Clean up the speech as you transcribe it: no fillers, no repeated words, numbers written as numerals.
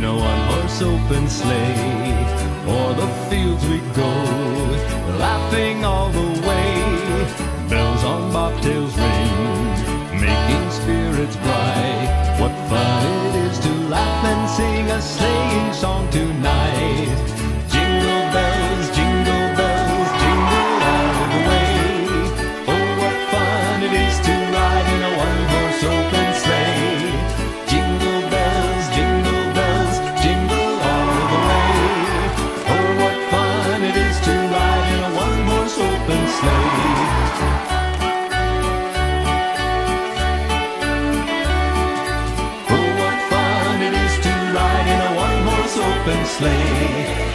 in a one-horse open sleigh. O'er the fields we go, laughing all the way. Bells on bobtails ring, making spirits bright. What fun it is to laugh and sing a sleighing song tonight. Jingle bells, jingle all the way. Oh, what fun it is to ride in a one-horse open sleigh. Jingle bells, jingle all the way. Oh, what fun it is to ride in a one-horse open sleigh. Oh, what fun it is to ride in a one-horse open sleigh.